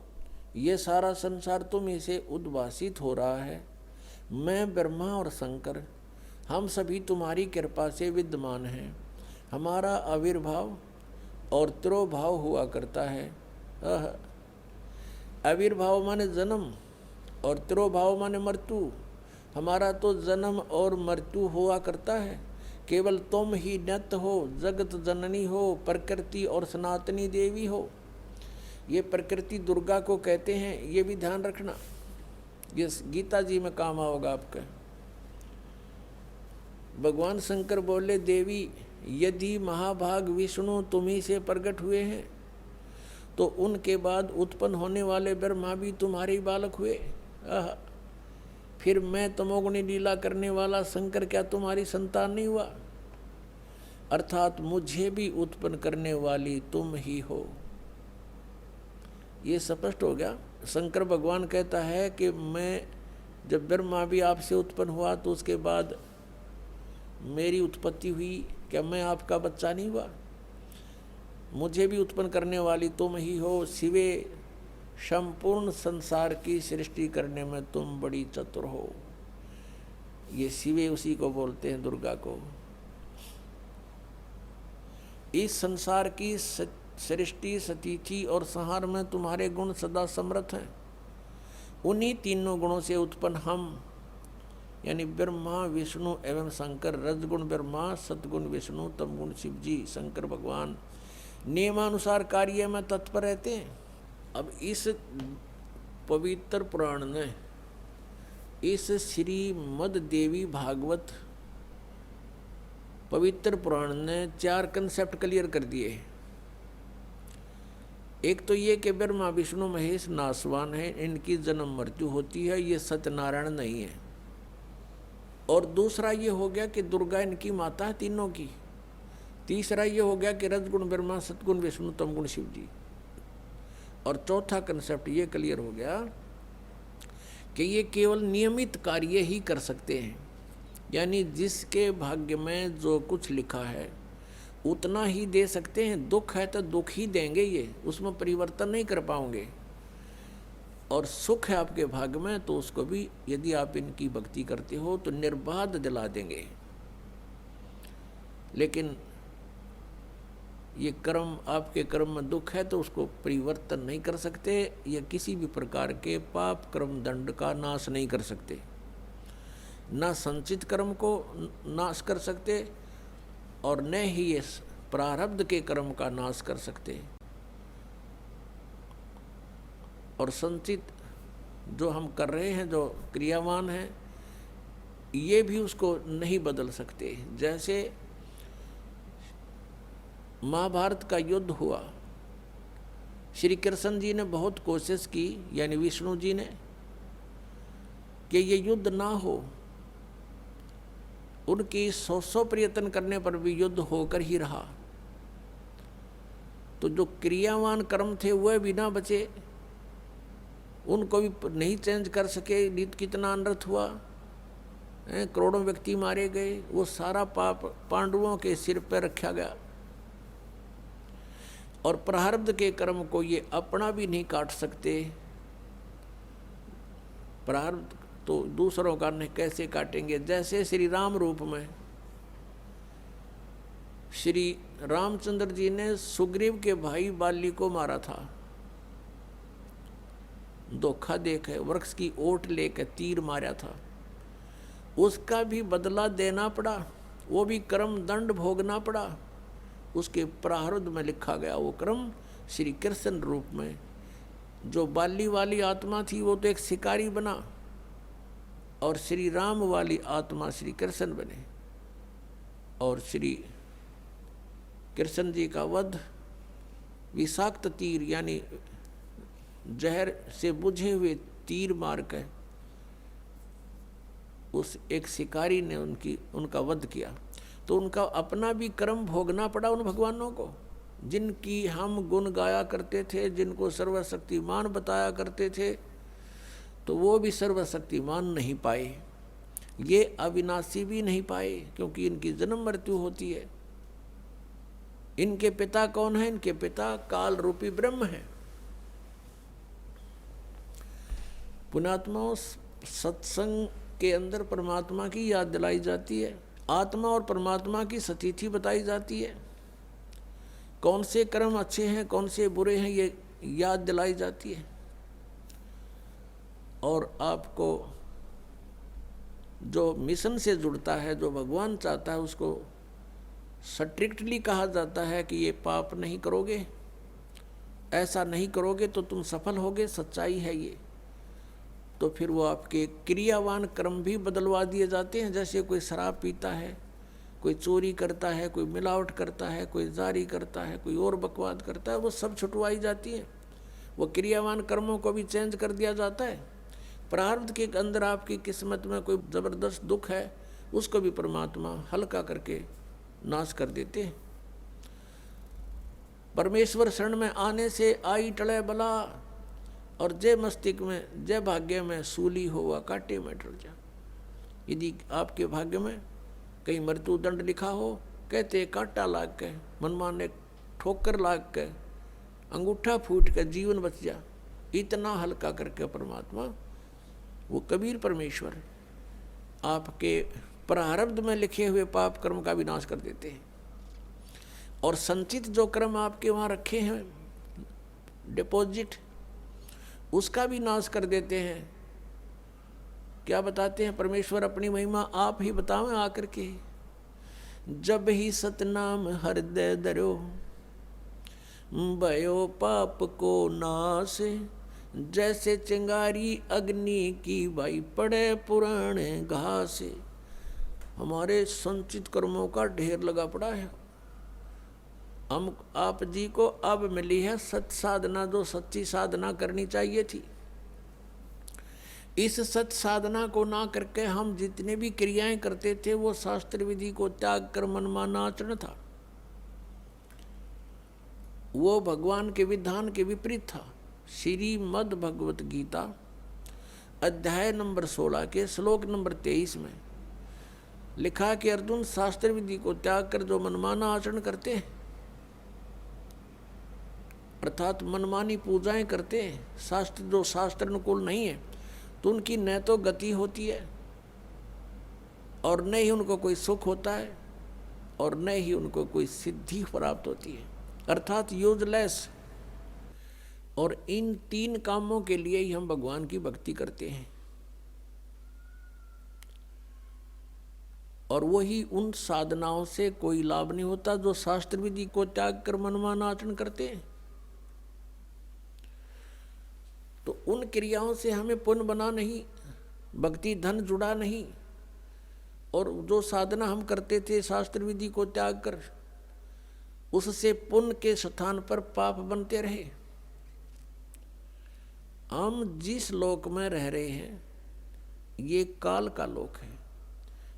ये सारा संसार तुम इसे उद्भासित हो रहा है। मैं ब्रह्मा और शंकर हम सभी तुम्हारी कृपा से विद्यमान हैं। हमारा आविर्भाव और तिरोभाव हुआ करता है। आविर्भाव माने जन्म और तिरोभाव माने मृत्यु। हमारा तो जन्म और मृत्यु हुआ करता है। केवल तुम ही नित्य हो, जगत जननी हो, प्रकृति और सनातनी देवी हो। ये प्रकृति दुर्गा को कहते हैं, ये भी ध्यान रखना, ये गीता जी में काम आओगा आपका। भगवान शंकर बोले, देवी यदि महाभाग विष्णु तुम्ही से प्रकट हुए हैं तो उनके बाद उत्पन्न होने वाले ब्रह्मा भी तुम्हारे बालक हुए। फिर मैं तमोगुणी लीला करने वाला शंकर क्या तुम्हारी संतान नहीं हुआ? अर्थात मुझे भी उत्पन्न करने वाली तुम ही हो। ये स्पष्ट हो गया। शंकर भगवान कहता है कि मैं जब ब्रह्मा भी आपसे उत्पन्न हुआ तो उसके बाद मेरी उत्पत्ति हुई, क्या मैं आपका बच्चा नहीं हुआ? मुझे भी उत्पन्न करने वाली तुम ही हो। शिवे संपूर्ण संसार की सृष्टि करने में तुम बड़ी चतुर हो। ये शिवे उसी को बोलते हैं, दुर्गा को। इस संसार की सृष्टि, स्थिति और संहार में तुम्हारे गुण सदा समर्थ हैं। उन्हीं तीनों गुणों से उत्पन्न हम यानी ब्रह्मा विष्णु एवं शंकर, रजगुण ब्रह्मा, सतगुण विष्णु, तमगुण शिव जी, शंकर भगवान नियमानुसार कार्य में तत्पर रहते हैं। अब इस पवित्र पुराण ने, इस श्रीमद् देवी भागवत पवित्र पुराण ने 4 कंसेप्ट क्लियर कर दिए। एक तो ये कि ब्रह्मा विष्णु महेश नासवान है, इनकी जन्म मृत्यु होती है, ये सत्यनारायण नहीं है। और दूसरा ये हो गया कि दुर्गा इनकी माता है तीनों की। तीसरा ये हो गया कि रजगुण ब्रह्मा, सतगुण विष्णु, तमगुण शिव जी। और चौथा कंसेप्ट ये क्लियर हो गया कि ये केवल नियमित कार्य ही कर सकते हैं, यानी जिसके भाग्य में जो कुछ लिखा है उतना ही दे सकते हैं। दुख है तो दुख ही देंगे, ये उसमें परिवर्तन नहीं कर पाओगे। और सुख है आपके भाग्य में तो उसको भी यदि आप इनकी भक्ति करते हो तो निर्बाध दिला देंगे। लेकिन ये कर्म, आपके कर्म में दुख है तो उसको परिवर्तन नहीं कर सकते, या किसी भी प्रकार के पाप कर्म दंड का नाश नहीं कर सकते। न संचित कर्म को नाश कर सकते और न ही ये प्रारब्ध के कर्म का नाश कर सकते। और संचित जो हम कर रहे हैं, जो क्रियावान है, ये भी उसको नहीं बदल सकते। जैसे महाभारत का युद्ध हुआ, श्री कृष्ण जी ने बहुत कोशिश की, यानी विष्णु जी ने, कि ये युद्ध ना हो। उनकी 100 प्रयत्न करने पर भी युद्ध होकर ही रहा। तो जो क्रियावान कर्म थे वह भी ना बचे, उनको भी नहीं चेंज कर सके। कितना अनर्थ हुआ। करोड़ों व्यक्ति मारे गए, वो सारा पाप पांडवों के सिर पर रखा गया। और प्रारब्ध के कर्म को ये अपना भी नहीं काट सकते। प्रारब्ध तो दूसरों का नहीं कैसे काटेंगे। जैसे श्री राम रूप में श्री रामचंद्र जी ने सुग्रीव के भाई बाली को मारा था, धोखा देकर वृक्ष की ओट लेकर तीर मारा था, उसका भी बदला देना पड़ा, वो भी कर्म दंड भोगना पड़ा। उसके प्रारब्ध में लिखा गया वो कर्म श्री कृष्ण रूप में। जो बाली वाली आत्मा थी वो तो एक शिकारी बना, और श्री राम वाली आत्मा श्री कृष्ण बने। और श्री कृष्ण जी का वध विषाक्त तीर यानी जहर से बुझे हुए तीर मार कर उस एक शिकारी ने उनका वध किया। तो उनका अपना भी कर्म भोगना पड़ा उन भगवानों को, जिनकी हम गुण गाया करते थे, जिनको सर्वशक्तिमान बताया करते थे, तो वो भी सर्वशक्तिमान नहीं पाए, ये अविनाशी भी नहीं पाए, क्योंकि इनकी जन्म मृत्यु होती है। इनके पिता कौन है? इनके पिता काल रूपी ब्रह्म है। पुण्यात्माओं, सत्संग के अंदर परमात्मा की याद दिलाई जाती है, आत्मा और परमात्मा की सतिथि बताई जाती है, कौन से कर्म अच्छे हैं कौन से बुरे हैं ये याद दिलाई जाती है। और आपको जो मिशन से जुड़ता है, जो भगवान चाहता है, उसको स्ट्रिक्टली कहा जाता है कि ये पाप नहीं करोगे, ऐसा नहीं करोगे तो तुम सफल होगे, सच्चाई है ये। तो फिर वो आपके क्रियावान कर्म भी बदलवा दिए जाते हैं। जैसे कोई शराब पीता है, कोई चोरी करता है, कोई मिलावट करता है, कोई जारी करता है, कोई और बकवाद करता है, वो सब छुटवाई जाती है। वो क्रियावान कर्मों को भी चेंज कर दिया जाता है। प्रारब्ध के अंदर आपकी किस्मत में कोई ज़बरदस्त दुख है, उसको भी परमात्मा हल्का करके नाश कर देते हैं। परमेश्वर शरण में आने से आई टले बला, और जय मस्तिष्क में जय भाग्य में सूली हुआ कांटे में डर जा। यदि आपके भाग्य में कहीं मृत्यु दंड लिखा हो, कहते कांटा लाग के, मनमाने ठोकर लाग के, अंगूठा फूट कर जीवन बच जा, इतना हल्का करके परमात्मा वो कबीर परमेश्वर आपके प्रारब्ध में लिखे हुए पाप कर्म का विनाश कर देते हैं। और संचित जो कर्म आपके वहाँ रखे हैं डिपॉजिट, उसका भी नाश कर देते हैं। क्या बताते हैं परमेश्वर अपनी महिमा? आप ही बतावें आकर के। जब ही सतनाम हृदय धरो, भयो पाप को नाश, जैसे चिंगारी अग्नि की भाई पड़े पुराने घास। हमारे संचित कर्मों का ढेर लगा पड़ा है। हम आप जी को अब मिली है सत साधना, जो सच्ची साधना करनी चाहिए थी। इस सत साधना को ना करके हम जितने भी क्रियाएं करते थे वो शास्त्र विधि को त्याग कर मनमाना आचरण था, वो भगवान के विधान के विपरीत था। श्रीमद् भगवत गीता अध्याय नंबर 16 के श्लोक नंबर 23 में लिखा कि अर्जुन, शास्त्र विधि को त्याग कर जो मनमाना आचरण करते हैं, अर्थात मनमानी पूजाएं करते हैं, शास्त्र जो शास्त्र अनुकूल नहीं है, तो उनकी न तो गति होती है और न ही उनको कोई सुख होता है और न ही उनको कोई सिद्धि प्राप्त होती है, अर्थात यूजलेस। और इन तीन कामों के लिए ही हम भगवान की भक्ति करते हैं। और वही उन साधनाओं से कोई लाभ नहीं होता जो शास्त्र विधि को त्याग कर मनमाना आचरण करते हैं। तो उन क्रियाओं से हमें पुण्य बना नहीं, भक्ति धन जुड़ा नहीं, और जो साधना हम करते थे शास्त्र विधि को त्याग कर, उससे पुण्य के स्थान पर पाप बनते रहे। हम जिस लोक में रह रहे हैं ये काल का लोक है,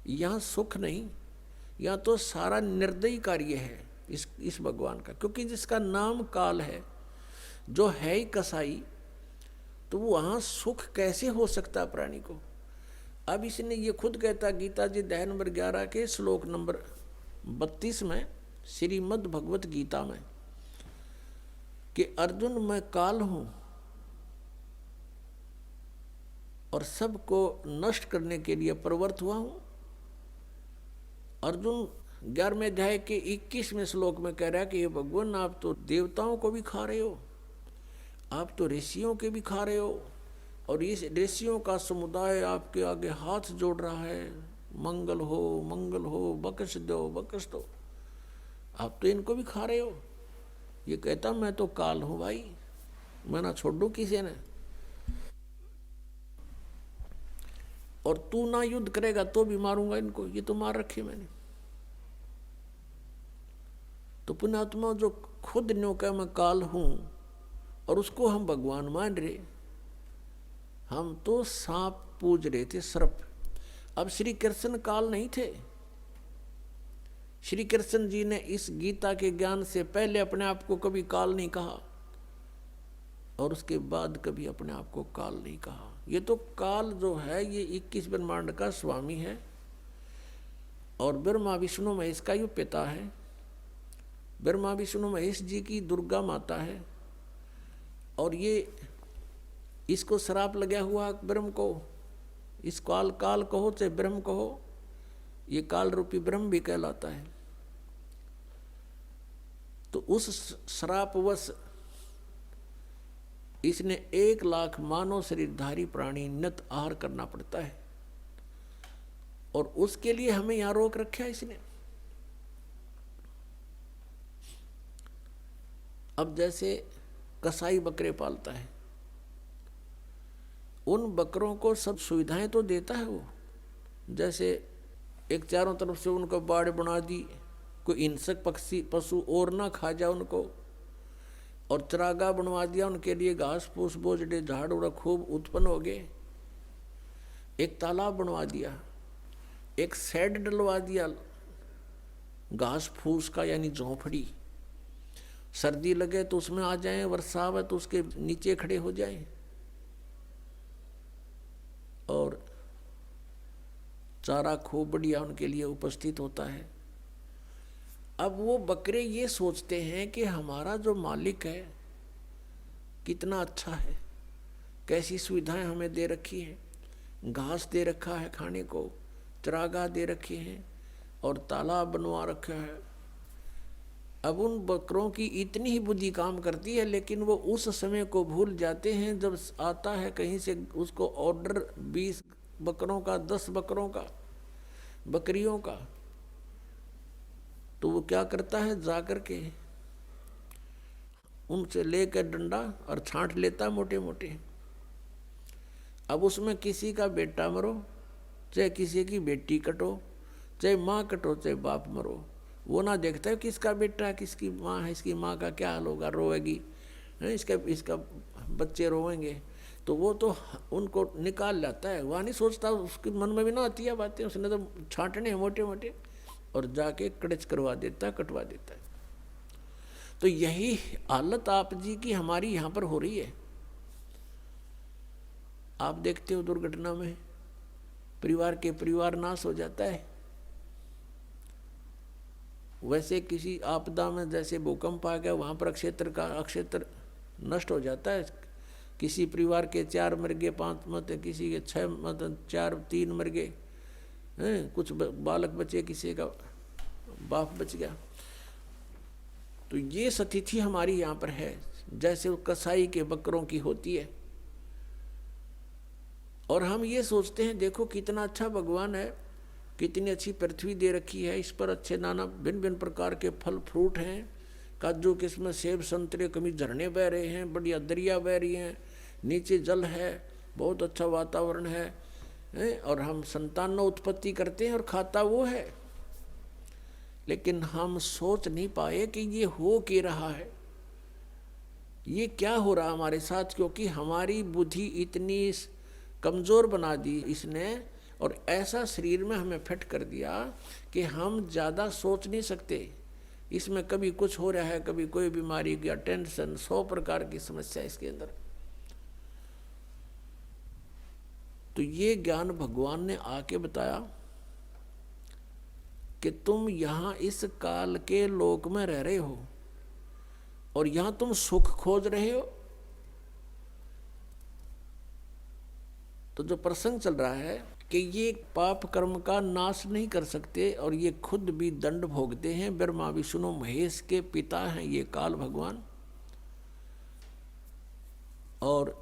यहाँ सुख नहीं, यहाँ तो सारा निर्दयी कार्य है इस भगवान का। क्योंकि जिसका नाम काल है, जो है ही कसाई, तो वहाँ सुख कैसे हो सकता प्राणी को? अब इसने ये खुद कहता गीता जी अध्याय नंबर 11 के श्लोक नंबर 32 में श्रीमद् भगवत गीता में कि अर्जुन मैं काल हूं और सबको नष्ट करने के लिए प्रवृत्त हुआ हूं। अर्जुन 11वें अध्याय के 21वें श्लोक में कह रहा है कि ये भगवान आप तो देवताओं को भी खा रहे हो, आप तो ऋषियों के भी खा रहे हो, और इस ऋषियों का समुदाय आपके आगे हाथ जोड़ रहा है, मंगल हो, बख्श दो, आप तो इनको भी खा रहे हो। ये कहता मैं तो काल हूं भाई, मैं ना छोड़ दूं किसी ने, और तू ना युद्ध करेगा तो भी मारूंगा इनको, ये तो मार रखे मैंने। तो पुण्यात्मा जो खुद न्यों का मैं काल हूं और उसको हम भगवान मान रहे, हम तो सांप पूज रहे थे, सर्प। अब श्री कृष्ण काल नहीं थे। श्री कृष्ण जी ने इस गीता के ज्ञान से पहले अपने आप को कभी काल नहीं कहा और उसके बाद कभी अपने आप को काल नहीं कहा। ये तो काल जो है ये 21 ब्रह्मांड का स्वामी है और ब्रह्मा विष्णु महेश का ये पिता है। ब्रह्मा विष्णु महेश जी की दुर्गा माता है और ये इसको श्राप लगा हुआ ब्रह्म को, इस काल कहो चाहे ब्रह्म कहो, ये काल रूपी ब्रह्म भी कहलाता है। तो उस श्रापवश इसने 1 लाख मानव शरीरधारी प्राणी नित आहार करना पड़ता है और उसके लिए हमें यहां रोक रखा है इसने। अब जैसे कसाई बकरे पालता है, उन बकरों को सब सुविधाएं तो देता है वो, जैसे एक चारों तरफ से उनको बाड़ बना दी, कोई हिंसक पक्षी पशु और ना खा जाए उनको, और चरागाह बनवा दिया उनके लिए, घास फूस बोझड़े झाड़ उड़ा खूब उत्पन्न हो गए। एक तालाब बनवा दिया, एक शेड डलवा दिया घास फूस का यानी झोंपड़ी, सर्दी लगे तो उसमें आ जाएं, वर्षा आवे तो उसके नीचे खड़े हो जाएं, और चारा खूब बढ़िया उनके लिए उपस्थित होता है। अब वो बकरे ये सोचते हैं कि हमारा जो मालिक है कितना अच्छा है, कैसी सुविधाएं हमें दे रखी हैं, घास दे रखा है खाने को, चरागाह दे रखे हैं और तालाब बनवा रखा है। अब उन बकरों की इतनी ही बुद्धि काम करती है, लेकिन वो उस समय को भूल जाते हैं जब आता है कहीं से उसको ऑर्डर 20 बकरों का, 10 बकरों का, बकरियों का, तो वो क्या करता है, जाकर के उनसे लेकर डंडा और छांट लेता मोटे मोटे। अब उसमें किसी का बेटा मरो, चाहे किसी की बेटी कटो, चाहे माँ कटो, चाहे बाप मरो, वो ना देखता है किसका बेटा है, किसकी माँ है, इसकी माँ का क्या हाल होगा, रोएगी, इसका बच्चे रोएंगे, तो वो तो उनको निकाल लाता है, वह नहीं सोचता, उसके मन में भी ना आती है बातें, उसने तो छांटने मोटे मोटे और जाके कड़च करवा देता, कटवा देता है। तो यही हालत आप जी की हमारी यहाँ पर हो रही है। आप देखते हो दुर्घटना में परिवार नाश हो जाता है, वैसे किसी आपदा में जैसे भूकंप आ गया वहाँ पर अक्षेत्र नष्ट हो जाता है। किसी परिवार के 4 मर गए, 5 मत, किसी के 6 मत, 3 मर गए, कुछ बालक बचे, किसी का बाप बच गया। तो ये स्थिति हमारी यहाँ पर है, जैसे कसाई के बकरों की होती है। और हम ये सोचते हैं देखो कितना अच्छा भगवान है, कितनी अच्छी पृथ्वी दे रखी है, इस पर अच्छे नाना भिन्न भिन्न प्रकार के फल फ्रूट हैं, काजू किस्म सेब संतरे, कभी झरने बह रहे हैं, बढ़िया दरिया बह रही हैं, नीचे जल है, बहुत अच्छा वातावरण है, और हम संतान उत्पत्ति करते हैं और खाता वो है। लेकिन हम सोच नहीं पाए कि ये हो क्या रहा है, ये क्या हो रहा हमारे साथ, क्योंकि हमारी बुद्धि इतनी कमज़ोर बना दी इसने और ऐसा शरीर में हमें फिट कर दिया कि हम ज़्यादा सोच नहीं सकते। इसमें कभी कुछ हो रहा है, कभी कोई बीमारी या टेंशन, 100 प्रकार की समस्या इसके अंदर। तो ये ज्ञान भगवान ने आके बताया कि तुम यहाँ इस काल के लोक में रह रहे हो और यहाँ तुम सुख खोज रहे हो। तो जो प्रसंग चल रहा है कि ये पाप कर्म का नाश नहीं कर सकते और ये खुद भी दंड भोगते हैं। ब्रह्मा विष्णु महेश के पिता हैं ये काल भगवान, और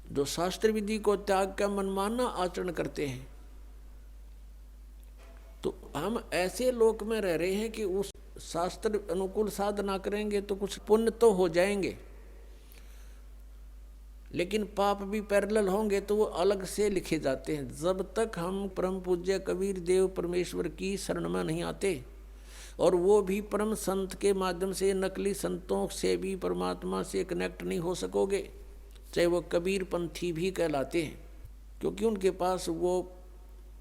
जो शास्त्र विधि को त्याग कर मनमाना आचरण करते हैं, तो हम ऐसे लोक में रह रहे हैं कि उस शास्त्र अनुकूल साधना करेंगे तो कुछ पुण्य तो हो जाएंगे, लेकिन पाप भी पैरेलल होंगे तो वो अलग से लिखे जाते हैं। जब तक हम परम पूज्य कबीर देव परमेश्वर की शरण में नहीं आते, और वो भी परम संत के माध्यम से, नकली संतों से भी परमात्मा से कनेक्ट नहीं हो सकोगे, चाहे वो कबीर पंथी भी कहलाते हैं, क्योंकि उनके पास वो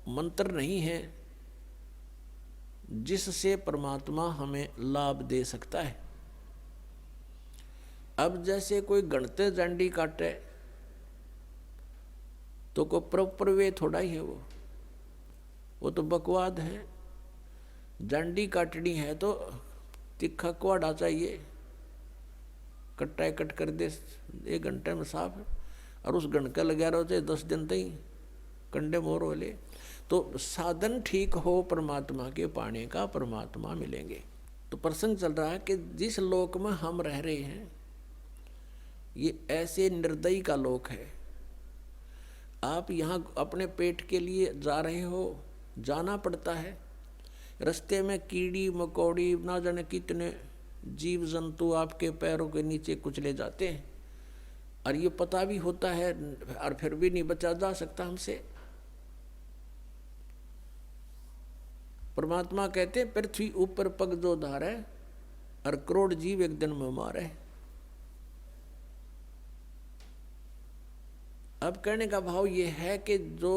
मंत्र नहीं है जिससे परमात्मा हमें लाभ दे सकता है। अब जैसे कोई गणते जांडी काटे तो कोई प्रॉपर वे थोड़ा ही है, वो तो बकवाद है। जांडी काटनी है तो तिखा कुआड़ा चाहिए, कट्टा कट कर दे 1 घंटे में साफ, और उस गणका लगा रहो चाहे 10 दिन तक कंडे मोर वाले। तो साधन ठीक हो परमात्मा के पाने का, परमात्मा मिलेंगे। तो प्रसंग चल रहा है कि जिस लोक में हम रह रहे हैं ये ऐसे निर्दयी का लोक है। आप यहाँ अपने पेट के लिए जा रहे हो, जाना पड़ता है, रास्ते में कीड़ी मकोड़ी ना जाने कितने जीव जंतु आपके पैरों के नीचे कुचले जाते हैं, और ये पता भी होता है और फिर भी नहीं बचा जा सकता हमसे। परमात्मा कहते हैं पृथ्वी ऊपर पग जो धारे और करोड़ जीव एक दिन में मारे। अब कहने का भाव ये है कि जो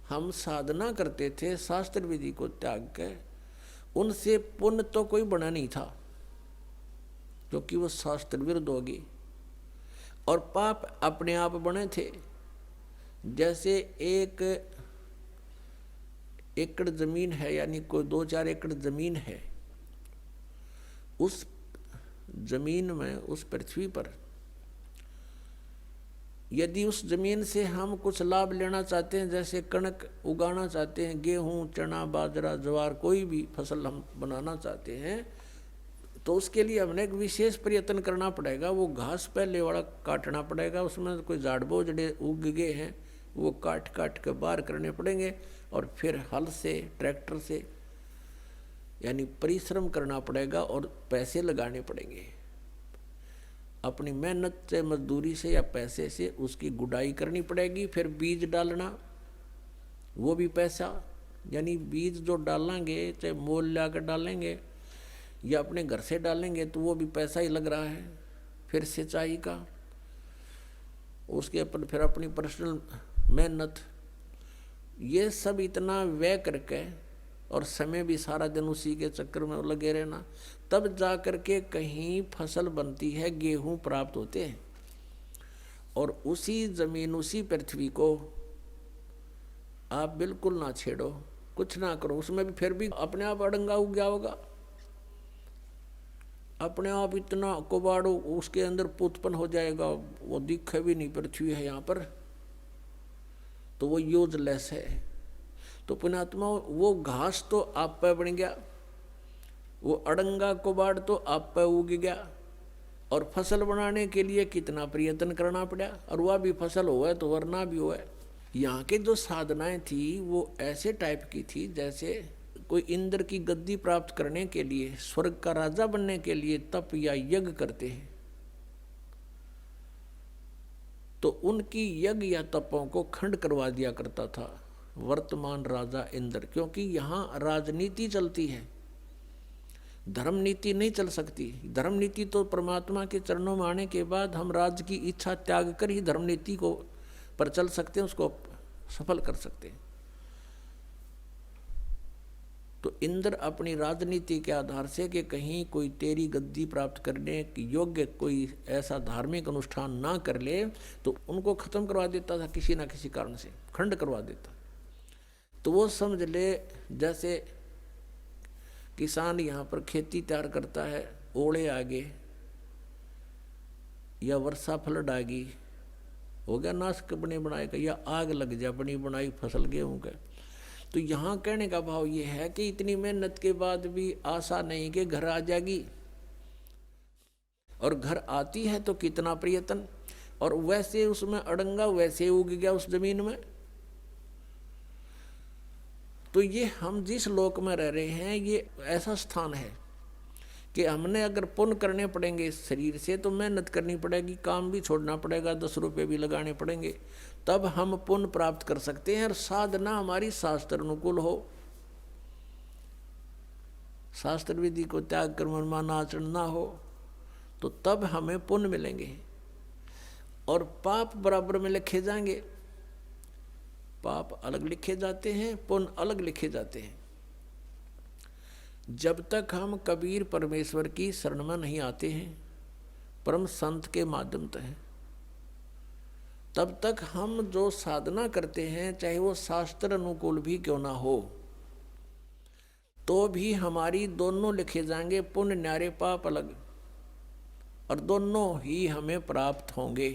हम साधना करते थे शास्त्र विधि को त्याग कर, उनसे पुण्य तो कोई बना नहीं था क्योंकि वो शास्त्र विरुद्ध होगी, और पाप अपने आप बने थे। जैसे 1 एकड़ जमीन है, यानी कोई 2-4 एकड़ जमीन है, उस जमीन में, उस पृथ्वी पर यदि उस जमीन से हम कुछ लाभ लेना चाहते हैं, जैसे कणक उगाना चाहते हैं, गेहूं, चना, बाजरा, ज्वार, कोई भी फसल हम बनाना चाहते हैं, तो उसके लिए हमने एक विशेष प्रयत्न करना पड़ेगा। वो घास पहले वाला काटना पड़ेगा, उसमें कोई झाड़ बोझड़े उग गए हैं वो काट काट के बाहर करने पड़ेंगे, और फिर हल से, ट्रैक्टर से, यानी परिश्रम करना पड़ेगा और पैसे लगाने पड़ेंगे। अपनी मेहनत से, मजदूरी से या पैसे से उसकी गुड़ाई करनी पड़ेगी। फिर बीज डालना, वो भी पैसा, यानी बीज जो डालेंगे चाहे मोल ला कर डालेंगे या अपने घर से डालेंगे तो वो भी पैसा ही लग रहा है। फिर सिंचाई का, उसके ऊपर फिर अपनी पर्सनल मेहनत, ये सब इतना व्यय करके और समय भी सारा दिन उसी के चक्कर में लगे रहना, तब जा कर के कहीं फसल बनती है, गेहूं प्राप्त होते हैं। और उसी जमीन, उसी पृथ्वी को आप बिल्कुल ना छेड़ो, कुछ ना करो, उसमें भी फिर भी अपने आप अड़ंगा उग गया होगा, अपने आप इतना कुबाड़ो उसके अंदर उत्पन्न हो जाएगा, वो दिखे भी नहीं पृथ्वी है यहाँ पर, तो वो यूजलेस है। तो पुण्यात्मा, वो घास तो आप पे बन गया, वो अड़ंगा कुबाड़ तो आप पे उग गया, और फसल बनाने के लिए कितना प्रयत्न करना पड़ा, और वह भी फसल हुआ तो वरना भी हुआ। यहाँ के जो साधनाएं थी वो ऐसे टाइप की थी जैसे कोई इंद्र की गद्दी प्राप्त करने के लिए, स्वर्ग का राजा बनने के लिए तप या यज्ञ करते हैं, तो उनकी यज्ञ या तपों को खंड करवा दिया करता था वर्तमान राजा इंद्र, क्योंकि यहाँ राजनीति चलती है, धर्म नीति नहीं चल सकती। धर्म नीति तो परमात्मा के चरणों में आने के बाद हम राज की इच्छा त्याग कर ही धर्म नीति को पर चल सकते हैं, उसको सफल कर सकते हैं। तो इंद्र अपनी राजनीति के आधार से कि कहीं कोई तेरी गद्दी प्राप्त करने की योग्य कोई ऐसा धार्मिक अनुष्ठान ना कर ले, तो उनको खत्म करवा देता था, किसी ना किसी कारण से खंड करवा देता। तो वो समझ ले जैसे किसान यहाँ पर खेती तैयार करता है, ओले आगे या वर्षा फ्लड आ गई, हो गया नाशक बने बनाएगा, या आग लग जा बनी बनाई फसल गेहूं का। तो यहाँ कहने का भाव ये है कि इतनी मेहनत के बाद भी आशा नहीं कि घर आ जाएगी, और घर आती है तो कितना प्रयत्न, और वैसे उसमें अड़ंगा वैसे उग गया उस जमीन में। तो ये हम जिस लोक में रह रहे हैं ये ऐसा स्थान है कि हमने अगर पुण्य करने पड़ेंगे इस शरीर से तो मेहनत करनी पड़ेगी, काम भी छोड़ना पड़ेगा, 10 रुपये भी लगाने पड़ेंगे, तब हम पुण्य प्राप्त कर सकते हैं। और साधना हमारी शास्त्र अनुकूल हो, शास्त्र विधि को त्याग कर मनमाना आचरण ना हो, तो तब हमें पुण्य मिलेंगे और पाप बराबर में लिखे जाएंगे। पाप अलग लिखे जाते हैं, पुण्य अलग लिखे जाते हैं। जब तक हम कबीर परमेश्वर की शरण में नहीं आते हैं, परम संत के माध्यम से हैं, तब तक हम जो साधना करते हैं चाहे वो शास्त्र अनुकूल भी क्यों ना हो, तो भी हमारी दोनों लिखे जाएंगे, पुण्य न्यारे पाप अलग, और दोनों ही हमें प्राप्त होंगे।